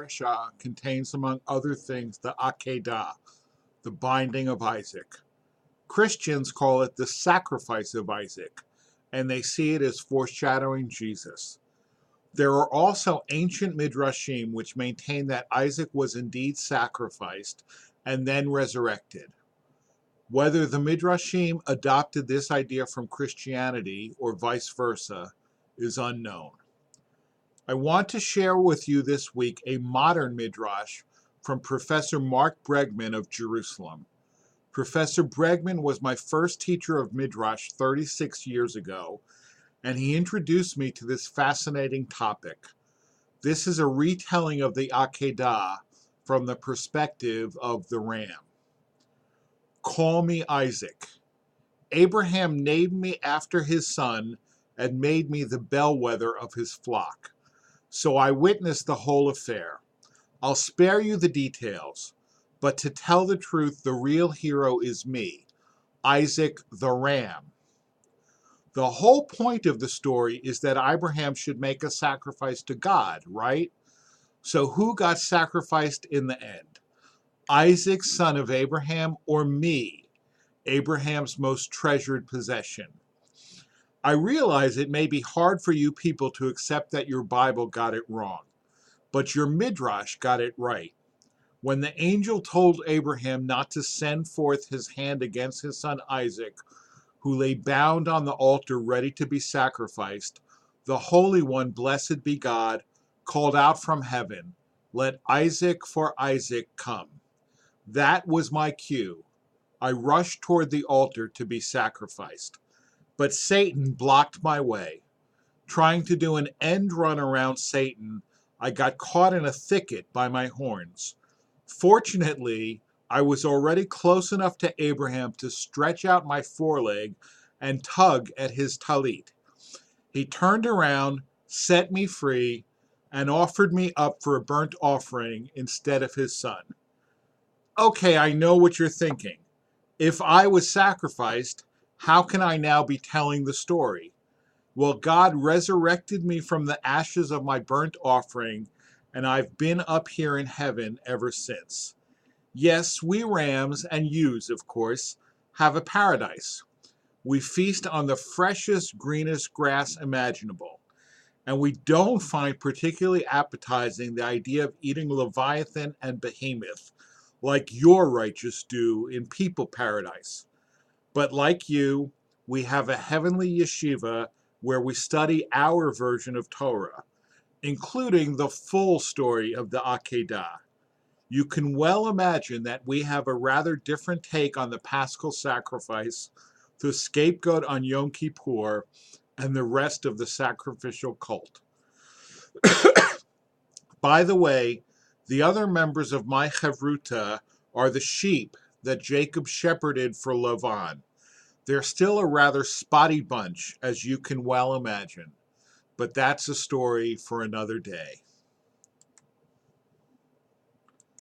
parasha contains, among other things, the Akedah, the binding of Isaac. Christians call it the sacrifice of Isaac, and they see it as foreshadowing Jesus. There are also ancient midrashim which maintain that Isaac was indeed sacrificed and then resurrected. Whether the midrashim adopted this idea from Christianity or vice versa is unknown. I want to share with you this week a modern midrash from Professor Mark Bregman of Jerusalem. Professor Bregman was my first teacher of midrash 36 years ago, and he introduced me to this fascinating topic. This is a retelling of the Akedah from the perspective of the ram. Call me Isaac. Abraham named me after his son and made me the bellwether of his flock. So I witnessed the whole affair. I'll spare you the details, but to tell the truth, the real hero is me, Isaac the ram. The whole point of the story is that Abraham should make a sacrifice to God, right? So who got sacrificed in the end? Isaac, son of Abraham, or me, Abraham's most treasured possession? I realize it may be hard for you people to accept that your Bible got it wrong, but your Midrash got it right. When the angel told Abraham not to send forth his hand against his son Isaac, who lay bound on the altar ready to be sacrificed, the Holy One, blessed be God, called out from heaven, "Let Isaac for Isaac come." That was my cue. I rushed toward the altar to be sacrificed. But Satan blocked my way. Trying to do an end run around Satan, I got caught in a thicket by my horns. Fortunately, I was already close enough to Abraham to stretch out my foreleg and tug at his talit. He turned around, set me free, and offered me up for a burnt offering instead of his son. Okay, I know what you're thinking. If I was sacrificed, how can I now be telling the story? Well, God resurrected me from the ashes of my burnt offering, and I've been up here in heaven ever since. Yes, we rams, and ewes, of course, have a paradise. We feast on the freshest, greenest grass imaginable, and we don't find particularly appetizing the idea of eating Leviathan and Behemoth, like your righteous do in people paradise. But like you, we have a heavenly yeshiva where we study our version of Torah, including the full story of the Akedah. You can well imagine that we have a rather different take on the Paschal sacrifice, the scapegoat on Yom Kippur, and the rest of the sacrificial cult. By the way, the other members of my Chevruta are the sheep that Jacob shepherded for Lavan. They're still a rather spotty bunch, as you can well imagine. But that's a story for another day.